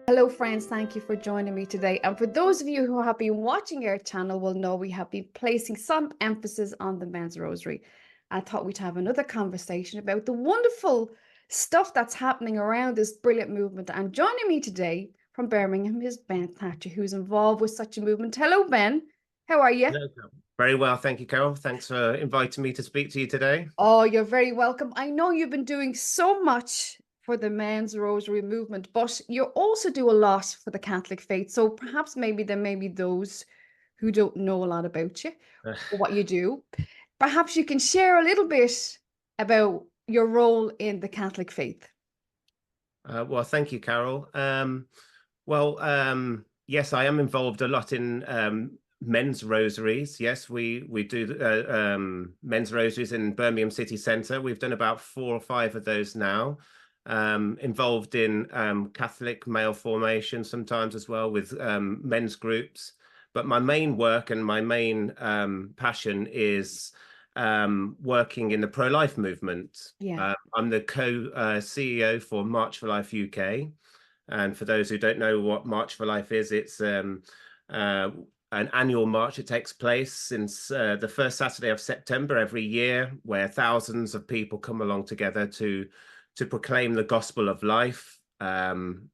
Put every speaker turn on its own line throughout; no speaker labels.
Hello friends, thank you for joining me today. And for those of you who have been watching our channel will know we have been placing some emphasis on the men's rosary. I thought we'd have another conversation about the wonderful stuff that's happening around this brilliant movement. And joining me today from Birmingham is Ben Thatcher, who's involved with such a movement. Hello, Ben. How are you?
No, very well, thank you, Carol. Thanks for inviting me to speak to you today.
Oh, you're very welcome. I know you've been doing so much for the men's rosary movement, but you also do a lot for the Catholic faith. So perhaps maybe there may be those who don't know a lot about you or what you do. Perhaps you can share a little bit about your role in the Catholic faith.
Well, thank you, Carol. Yes, I am involved a lot in men's rosaries. Yes, we do men's rosaries in Birmingham city centre. We've done about 4 or 5 of those now. Involved in Catholic male formation sometimes as well with men's groups. But my main work and my main passion is working in the pro-life movement.
Yeah.
I'm the co-CEO for March for Life UK. And for those who don't know what March for Life is, it's an annual march. It takes place since the first Saturday of September every year, where thousands of people come along together to proclaim the gospel of life. And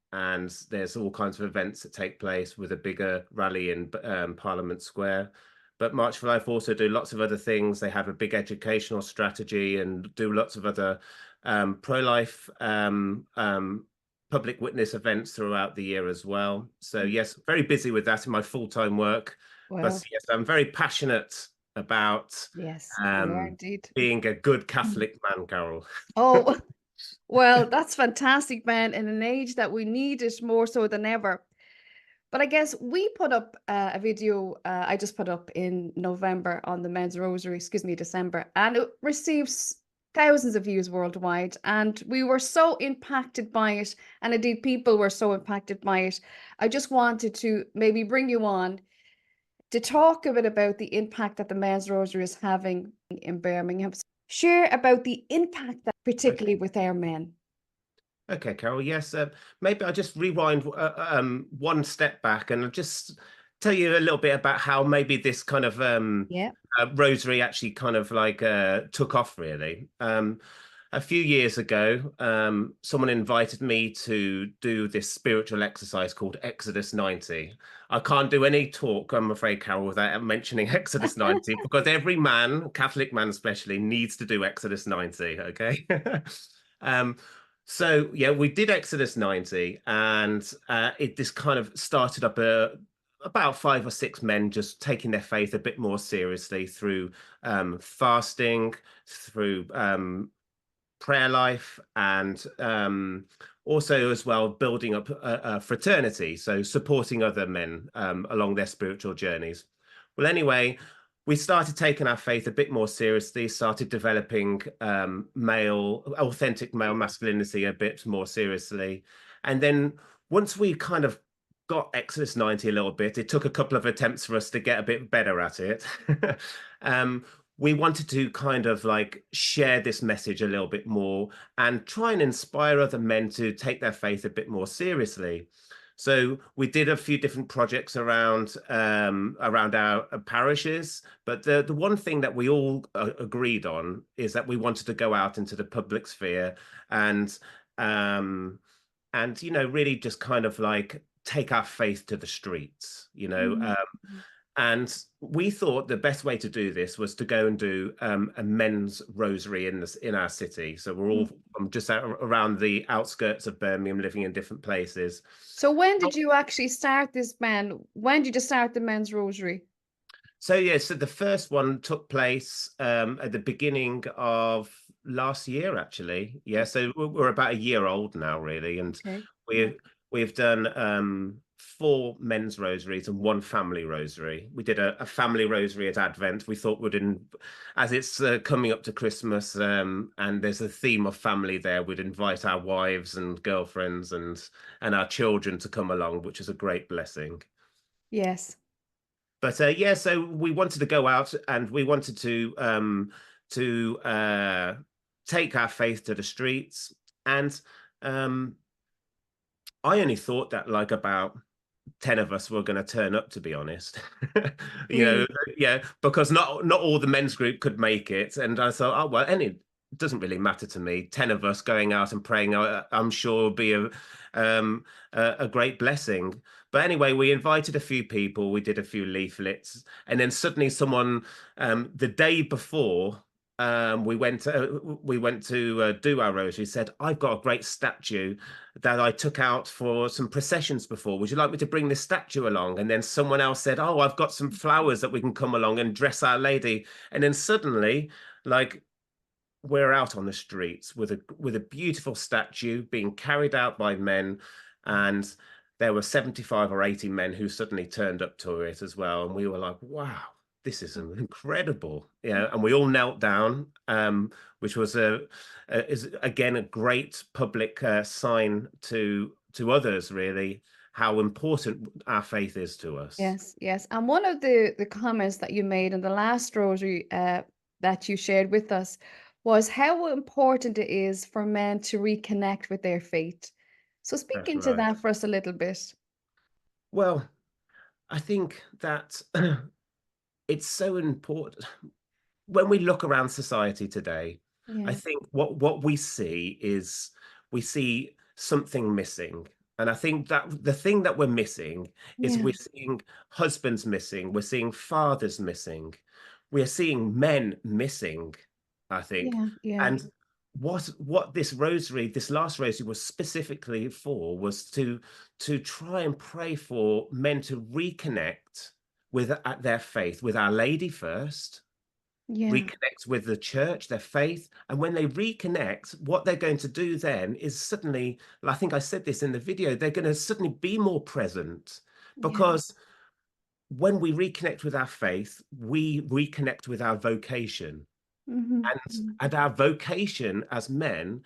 there's all kinds of events that take place with a bigger rally in Parliament Square. But March for Life also do lots of other things. They have a big educational strategy and do lots of other pro-life public witness events throughout the year as well. So yes, very busy with that in my full-time work. But
Well,
yes, I'm very passionate about
yes, you are
um,
indeed.
being a good Catholic man, Carol.
Oh, well, that's fantastic, man. In an age that we need it more so than ever. But I guess we put up a video I just put up in November on the men's rosary, excuse me, December, and it receives thousands of views worldwide. And we were so impacted by it. And indeed, people were so impacted by it. I just wanted to maybe bring you on to talk a bit about the impact that the men's rosary is having in Birmingham. Share about the impact that, particularly
Okay.
with our men.
Okay, Carol. Yes, maybe I'll just rewind one step back and I'll just tell you a little bit about how maybe this kind of
Yeah.
rosary actually kind of like took off really. A few years ago, someone invited me to do this spiritual exercise called Exodus 90. I can't do any talk, I'm afraid, Carol, without mentioning Exodus 90, because every man, Catholic man especially, needs to do Exodus 90, okay? um, so yeah, we did Exodus 90, and it this kind of started up about 5 or 6 men just taking their faith a bit more seriously through fasting, through prayer life, and also as well building up a fraternity, so supporting other men along their spiritual journeys. Well, anyway, we started taking our faith a bit more seriously, started developing authentic male masculinity a bit more seriously. And then once we kind of got Exodus 90 a little bit, it took a couple of attempts for us to get a bit better at it. We wanted to kind of like share this message a little bit more and try and inspire other men to take their faith a bit more seriously. So we did a few different projects around our parishes, but the one thing that we all agreed on is that we wanted to go out into the public sphere and um, really just kind of like take our faith to the streets.
Mhm.
And we thought the best way to do this was to go and do a men's rosary in our city. So we're all just around the outskirts of Birmingham, living in different places.
So when did you actually start this man? When did you start the men's rosary?
So yeah, so the first one took place at the beginning of last year, actually. Yeah, so we're about a year old now, really, and
Okay.
we've done 4 men's rosaries and 1 family rosary. We did a family rosary at Advent. We thought as it's coming up to Christmas, and there's a theme of family there, we'd invite our wives and girlfriends and our children to come along, which is a great blessing.
Yes.
But yeah, so we wanted to go out and we wanted to take our faith to the streets. And I only thought that like about 10 of us were going to turn up, to be honest. You know,
Really?
yeah, because not all the men's group could make it. And I thought, oh, well, any it doesn't really matter to me. 10 of us going out and praying, I'm sure will be um, a great blessing. But anyway, we invited a few people, we did a few leaflets, and then suddenly someone, the day before, we went to do our rosary, said, I've got a great statue that I took out for some processions before. Would you like me to bring this statue along? And then someone else said, oh, I've got some flowers that we can come along and dress Our Lady. And then suddenly, like, we're out on the streets with a beautiful statue being carried out by men, and there were 75 or 80 men who suddenly turned up to it as well, and we were like, wow, this is incredible. Yeah, and we all knelt down, which was is again a great public sign to others, really, how important our faith is to us.
Yes, yes. And one of the comments that you made in the last rosary that you shared with us was how important it is for men to reconnect with their faith. So speak
That's
into
right.
that for us a little bit.
Well, I think that it's so important when we look around society today. I
Yeah,
think what we see is we see something missing. And I think that the thing that we're missing is
yeah,
we're seeing husbands missing, we're seeing fathers missing, we're seeing men missing, I think.
yeah, yeah,
And what this rosary, this last rosary was specifically for was to try and pray for men to reconnect with their faith, with Our Lady first,
yeah,
reconnect with the church, their faith. And when they reconnect, what they're going to do then is suddenly, I think I said this in the video, they're going to suddenly be more present,
yeah.
because when we reconnect with our faith, we reconnect with our vocation.
Hmm.
And our vocation as men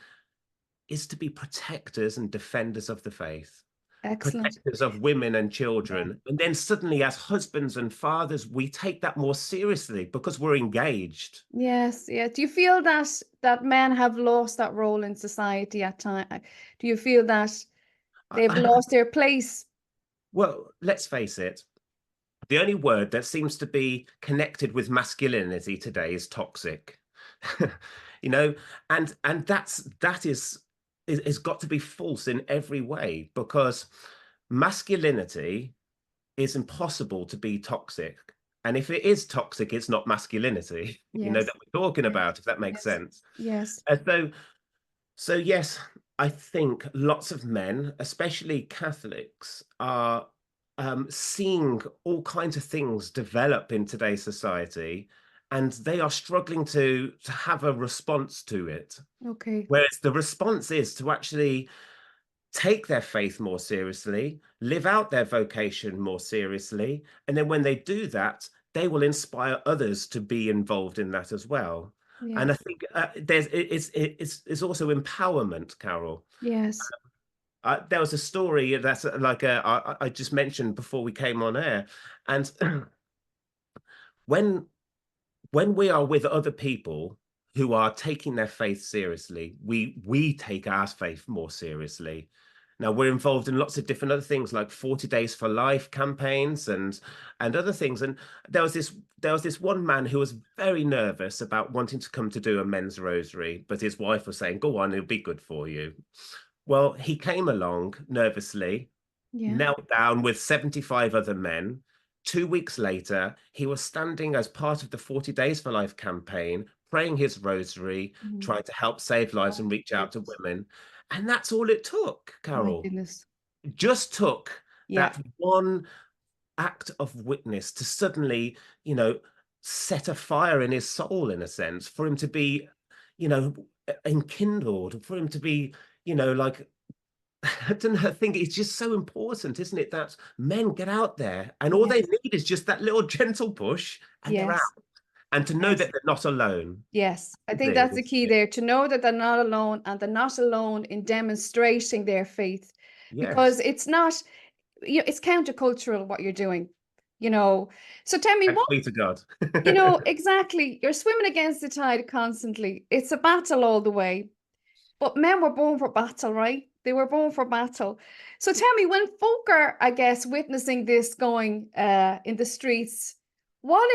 is to be protectors and defenders of the faith,
Excellent.
protectors of women and
Yeah.
children. And then suddenly, as husbands and fathers, we take that more seriously because we're engaged.
Yes, yeah. Do you feel that men have lost that role in society at time? Do you feel that they've lost their place?
Well, let's face it, the only word that seems to be connected with masculinity today is toxic. You know, and that is got to be false in every way, because masculinity is impossible to be toxic. And if it is toxic, it's not masculinity,
Yes,
that we're talking
yes,
about, if that makes
yes,
sense.
yes,
And so yes, I think lots of men, especially Catholics, are seeing all kinds of things develop in today's society, and they are struggling to have a response to it.
okay,
Whereas the response is to actually take their faith more seriously, live out their vocation more seriously, and then when they do that, they will inspire others to be involved in that as well. And I
yes,
think it's also empowerment, Carol.
yes,
There was a story that's like I just mentioned before we came on air, and when when we are with other people who are taking their faith seriously, we take our faith more seriously. Now we're involved in lots of different other things like 40 Days for Life campaigns and other things. And there was this one man who was very nervous about wanting to come to do a men's rosary, but his wife was saying, "Go on, it'll be good for you." Well, he came along nervously,
yeah,
knelt down with 75 other men. 2 weeks later, he was standing as part of the 40 Days for Life campaign, praying his rosary,
mhm.
trying to help save lives
Oh,
and reach out to
goodness.
women. And that's all it took,
My
Carol.
goodness.
It just took
Yeah,
that one act of witness to suddenly, set a fire in his soul, in a sense, for him to be, you know, enkindled, for him to be, like, I don't know. I think it's just so important, isn't it, that men get out there and all they
yes,
need is just that little gentle push and they're out.
yes,
And to know
yes,
that they're not alone.
yes. I think
Simply,
that's the key there, to know that they're not alone and they're not alone in demonstrating their faith, because
yes.
it's not, it's countercultural what you're doing, you know. So tell me
Thanks
what,
be to God.
exactly, you're swimming against the tide constantly. It's a battle all the way. But men were born for battle, right? They were born for battle. So tell me, when folk are, I guess, witnessing this going in the streets, what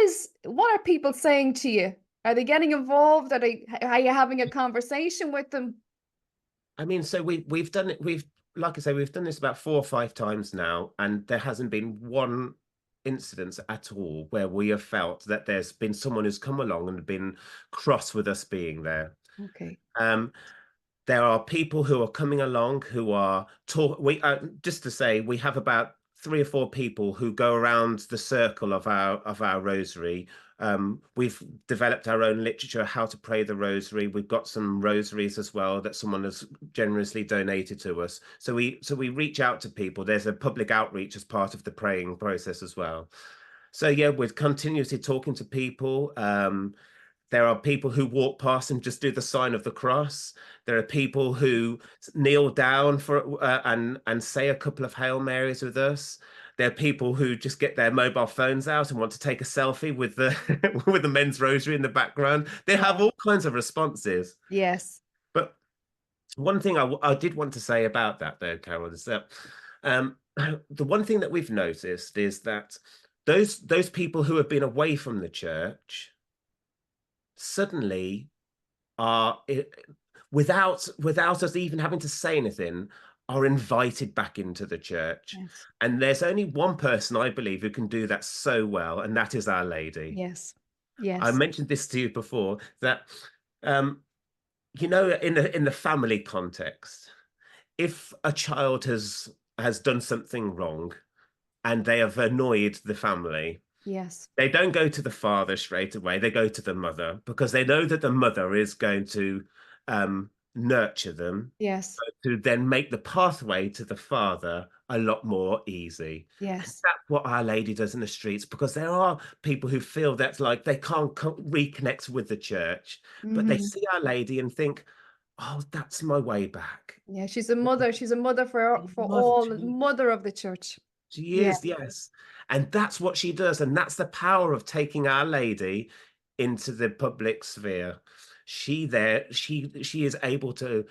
are people saying to you? Are they getting involved? Are you having a conversation with them?
I mean, so we've done it. We've, like I say, we've done this about 4 or 5 times now, and there hasn't been one incident at all where we have felt that there's been someone who's come along and been cross with us being there.
Okay.
Um, there are people who are coming along who are talk. We just to say, we have about 3 or 4 people who go around the circle of our rosary. We've developed our own literature how to pray the rosary. We've got some rosaries as well that someone has generously donated to us. So we reach out to people. There's a public outreach as part of the praying process as well. So yeah, we're continuously talking to people. There are people who walk past and just do the sign of the cross. There are people who kneel down for and say a couple of Hail Marys with us. There are people who just get their mobile phones out and want to take a selfie with the with the men's rosary in the background. They have all kinds of responses.
Yes.
But one thing I did want to say about that, though, Carol, is that um, the one thing that we've noticed is that those people who have been away from the church suddenly are without us even having to say anything, are invited back into the church.
Yes.
And there's only one person I believe who can do that so well, and that is Our Lady.
Yes.
I
Yes.
mentioned this to you before, that um, in the family context, if a child has done something wrong and they have annoyed the family,
Yes.
they don't go to the father straight away. They go to the mother because they know that the mother is going to nurture them,
Yes.
to then make the pathway to the father a lot more easy. And
Yes.
that's what Our Lady does in the streets, because there are people who feel that's like they can't reconnect with the church, but they
Hmm.
see Our Lady and think, oh, that's my way back.
Yeah, she's a mother. She's a mother for
Mother,
all, mother of the church.
she
Yeah.
is, yes. And that's what she does. And that's the power of taking Our Lady into the public sphere. She is able to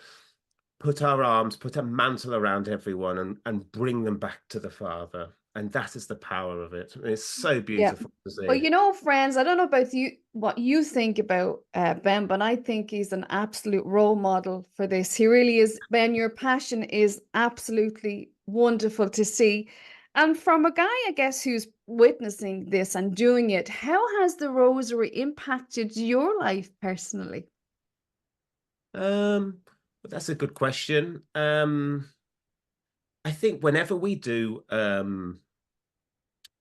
put her arms, put a mantle around everyone and bring them back to the Father. And that is the power of it. And it's so
Yeah.
beautiful to
Well,
see.
friends, I don't know about you, what you think about Ben, but I think he's an absolute role model for this. He really is. Ben, your passion is absolutely wonderful to see. And from a guy, I guess, who's witnessing this and doing it, how has the rosary impacted your life personally?
That's a good question. I think whenever we do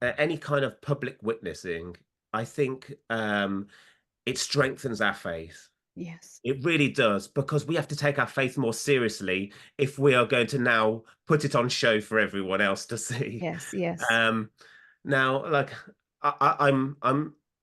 any kind of public witnessing, I think it strengthens our faith.
Yes.
It really does, because we have to take our faith more seriously if we are going to now put it on show for everyone else to see.
Yes. Yes.
Um, Now, like I'm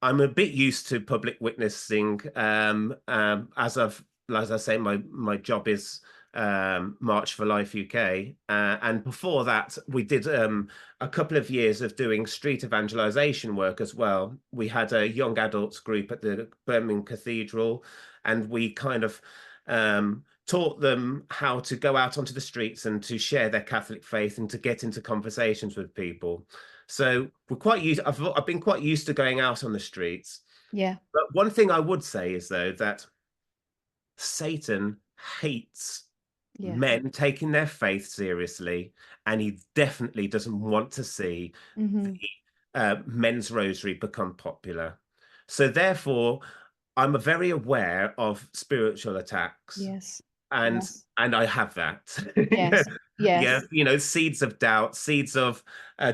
a bit used to public witnessing. As I say, my job is March for Life UK, and before that, we did a couple of years of doing street evangelization work as well. We had a young adults group at the Birmingham Cathedral, and we kind of taught them how to go out onto the streets and to share their Catholic faith and to get into conversations with people. So we're quite used. I've been quite used to going out on the streets.
Yeah.
But one thing I would say is, though, that Satan hates
Yeah.
men taking their faith seriously, and he definitely doesn't want to see
Hmm.
the men's rosary become popular. So therefore, I'm very aware of spiritual attacks,
Yes.
and
Yes.
I have that.
Yes.
Yeah,
Yes.
seeds of doubt, seeds of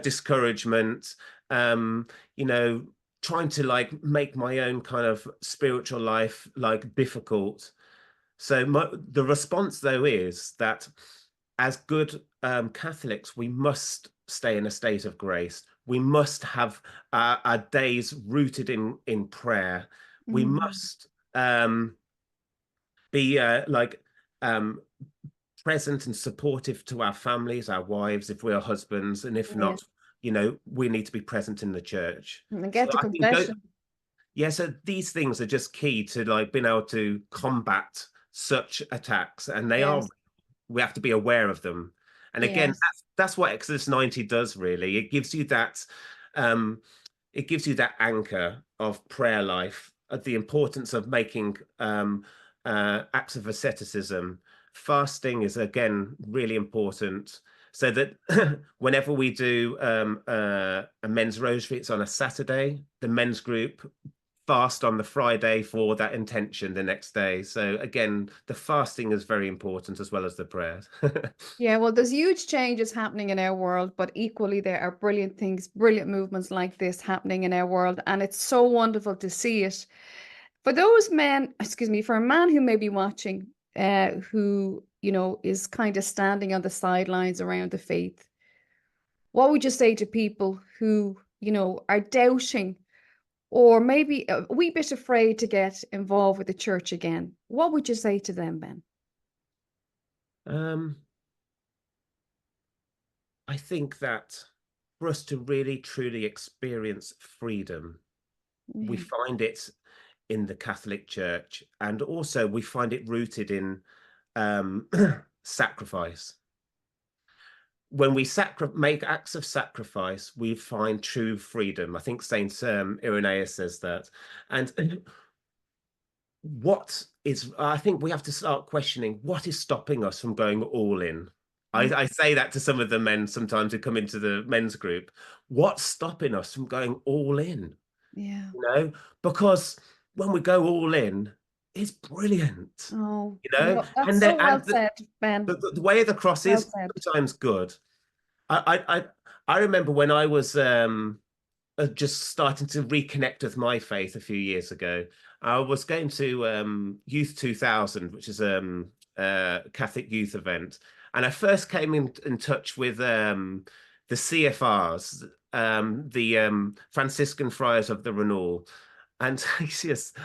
discouragement, um, you know, trying to like make my own kind of spiritual life like difficult. So the response, though, is that as good Catholics, we must stay in a state of grace. We must have our days rooted in prayer. We
Hmm.
must be um, present and supportive to our families, our wives, if we are husbands, and if
Yeah.
not, we need to be present in the church.
And
So
get to
I think
confession.
yeah, so these things are just key to like being able to combat such attacks, and they are,
Yes.
we have to be aware of them. And again,
Yes.
that's what Exodus 90 does, really. Um, it gives you that anchor of prayer life, of the importance of making acts of asceticism. Fasting is, again, really important, so that whenever we do a men's rosary, it's on a Saturday. The men's group fast on the Friday for that intention the next day. So again, the fasting is very important as well as the prayers.
Yeah, well, there's huge changes happening in our world, but equally there are brilliant things, brilliant movements like this happening in our world, and it's so wonderful to see it. For those men, excuse me, for a man who may be watching, who, is kind of standing on the sidelines around the faith, what would you say to people who, are doubting or maybe a wee bit afraid to get involved with the church again? What would you say to them, Ben?
um, I think that for us to really truly experience freedom, we
Yeah.
find it in the Catholic Church, and also we find it rooted in um, sacrifice. When we make acts of sacrifice, we find true freedom. I think Saint Irenaeus says that. And I think we have to start questioning what is stopping us from going all in.
Mm.
I say that to some of the men sometimes who come into the men's group. What's stopping us from going all in?
Yeah.
Because when we go all in, it's brilliant,
Oh, that's
and
so well said, Ben.
the way of the cross
Well
is
said.
sometimes good. I remember when I was just starting to reconnect with my faith a few years ago. I was going to Youth 2000, which is a Catholic youth event, and I first came in touch with the CFRs, the Franciscan Friars of the Renewal, and it's just,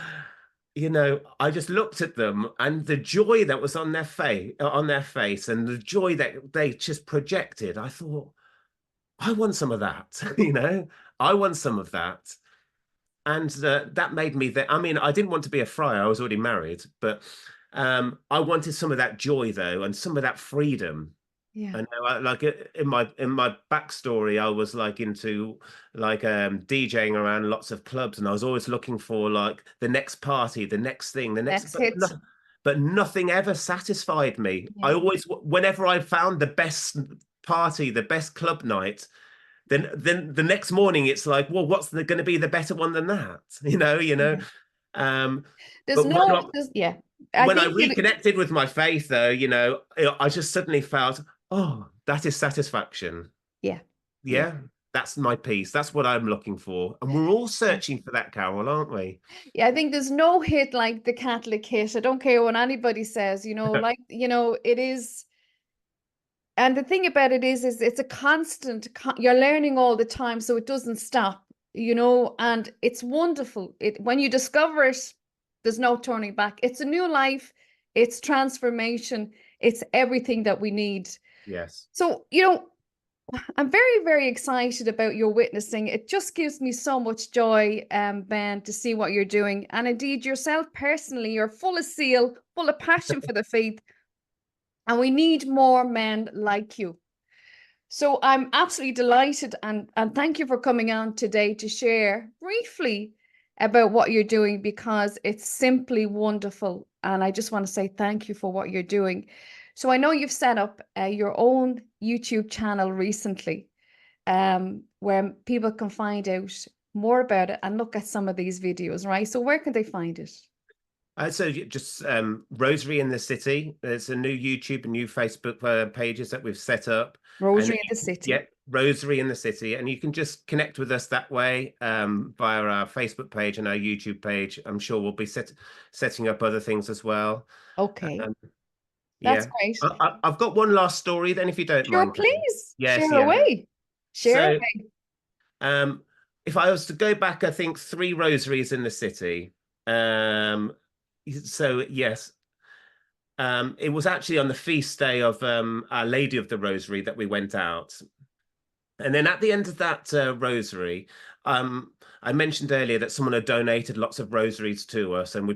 I just looked at them and the joy that was on their face, and the joy that they just projected. I thought, I want some of that, I want some of that. And that made me that, I mean, I didn't want to be a friar. I was already married, but I wanted some of that joy though, and some of that freedom.
Yeah.
And like in my backstory, I was like into like DJing around lots of clubs, and I was always looking for like the next party, the next thing, the next,
Next hit.
but nothing ever satisfied me. I
Yeah.
always, whenever I found the best party, the best club night, then the next morning it's like, well, what's going to be the better one than that?
Yeah.
Um,
There's
but
no, yeah. I
when I
think you,
reconnected with my faith, though, I just suddenly felt, oh, that is satisfaction.
yeah, yeah.
Yeah, that's my peace. That's what I'm looking for. And we're all
Yeah.
searching for that, Carol, aren't we?
Yeah, I think there's no hit like the Catholic hit. I don't care what anybody says, it is. And the thing about it is it's a constant, you're learning all the time, so it doesn't stop, and it's wonderful. When you discover it, there's no turning back. It's a new life, it's transformation, it's everything that we need.
Yes.
So, I'm very, very excited about your witnessing. It just gives me so much joy, Ben, to see what you're doing. And indeed, yourself personally, you're full of zeal, full of passion for the faith. And we need more men like you. So I'm absolutely delighted, and thank you for coming on today to share briefly about what you're doing, because it's simply wonderful. And I just want to say thank you for what you're doing. So I know you've set up your own YouTube channel recently, where people can find out more about it and look at some of these videos, right? So where can they find it?
So just Rosary in the City. There's a new YouTube and new Facebook pages that we've set up. And
Rosary in the City.
yeah, Rosary in the City. And you can just connect with us that way via our Facebook page and our YouTube page. I'm sure we'll be setting up other things as well.
Okay,
Um,
that's
yeah.
great.
I've got one last story then, if you don't
Sure,
mind, Carol.
please
Yes,
share
yeah.
away. Share
So
away.
um, if I was to go back, I think 3 rosaries in the city. So yes, it was actually on the feast day of Our Lady of the Rosary that we went out. And then at the end of that rosary, I mentioned earlier that someone had donated lots of rosaries to us and we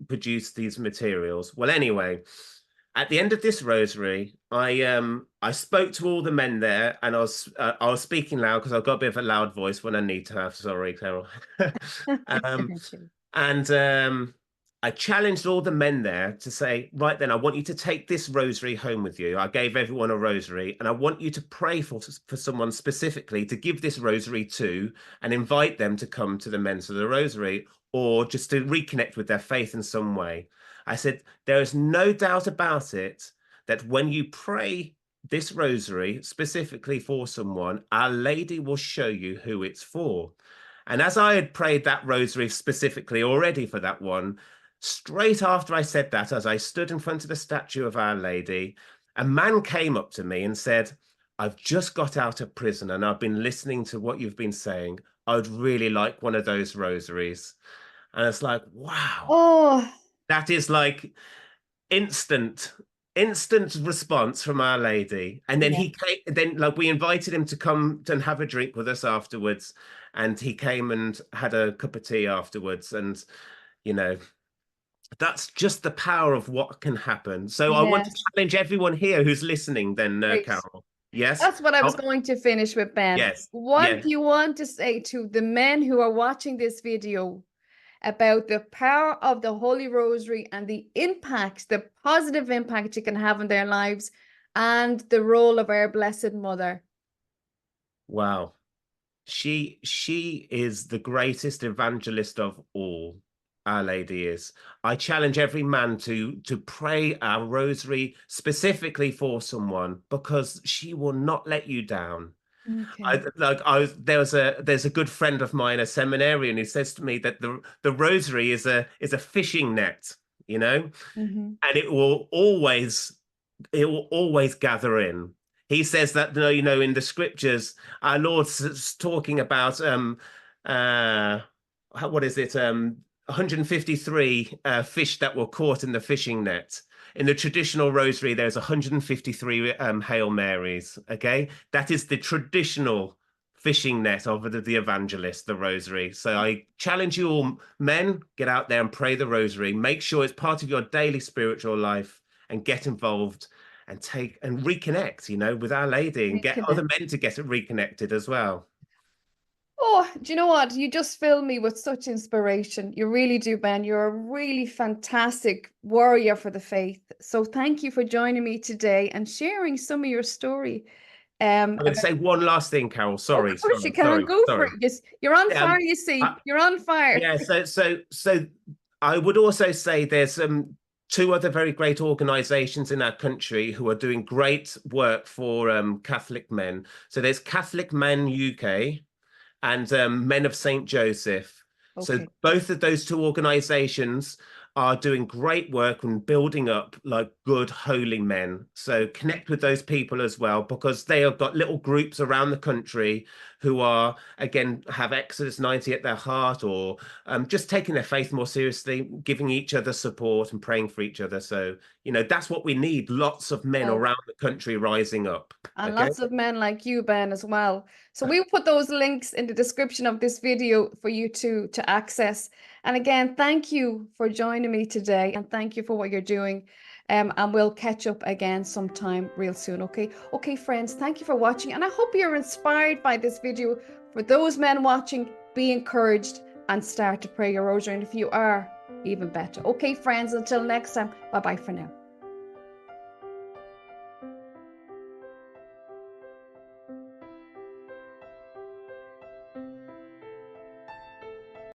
produced these materials. Well, anyway, at the end of this rosary, I spoke to all the men there, and I was speaking loud because I've got a bit of a loud voice when I need to have. Sorry, Carol. um,
Okay.
and I challenged all the men there to say, right then, I want you to take this rosary home with you. I gave everyone a rosary, and I want you to pray for someone specifically to give this rosary to and invite them to come to the Men's of the Rosary, or just to reconnect with their faith in some way. I said, there is no doubt about it that when you pray this rosary specifically for someone, Our Lady will show you who it's for. And as I had prayed that rosary specifically already for that one, straight after I said that, as I stood in front of the statue of Our Lady, a man came up to me and said, I've just got out of prison and I've been listening to what you've been saying. I would really like one of those rosaries. And it's like, wow,
Oh,
that is like instant instant response from Our Lady. And then
yeah.
he came, then like we invited him to come and have a drink with us afterwards, and he came and had a cup of tea afterwards. And you know, that's just the power of what can happen. So I want to
Yes.
challenge everyone here who's listening then,
Great.
Carol. Yes.
That's what I was
Oh,
going to finish with, Ben.
yes,
What
yes.
do you want to say to the men who are watching this video about the power of the Holy Rosary and the impact, the positive impact it can have in their lives, and the role of our Blessed Mother?
Wow. She is the greatest evangelist of all. Our Lady is. I challenge every man to pray our rosary specifically for someone, because she will not let you down.
Okay.
There's a good friend of mine, a seminarian, who says to me that the rosary is a fishing net, you know,
Mm-hmm.
and it will always gather in. He says that, in the scriptures, our Lord's talking about uh what is it, 153 fish that were caught in the fishing net. In the traditional rosary, there's 153 Hail Marys. Okay, that is the traditional fishing net of the evangelist, the rosary. So I challenge you all, men, get out there and pray the rosary. Make sure it's part of your daily spiritual life, and get involved and take and reconnect, with Our Lady, and get
Reconnect.
other men to get it reconnected as well.
Oh, do you know what? You just fill me with such inspiration. You really do, Ben. You're a really fantastic warrior for the faith. So thank you for joining me today and sharing some of your story.
I'm going to
About,
say one last thing, Carol.
of
Sorry,
course you
sorry,
can
sorry,
go for
sorry.
it. Yes, you're on fire,
Um,
you
I,
see. You're on fire.
yeah. So I would also say there's two other very great organisations in our country who are doing great work for Catholic men. So there's Catholic Men UK and Men of St. Joseph. So
Okay.
both of those two organizations are doing great work and building up like good holy men. So connect with those people as well, because they have got little groups around the country who are, again, have Exodus 90 at their heart, or just taking their faith more seriously, giving each other support and praying for each other. So, that's what we need. Lots of men
Yes.
around the country rising up.
And
Okay.
lots of men like you, Ben, as well. So we'll put those links in the description of this video for you to access. And again, thank you for joining me today, and thank you for what you're doing. And we'll catch up again sometime real soon. Okay. Okay, friends, thank you for watching. And I hope you're inspired by this video. For those men watching, be encouraged and start to pray your rosary. And if you are, even better. Okay, friends, until next time, bye-bye for now.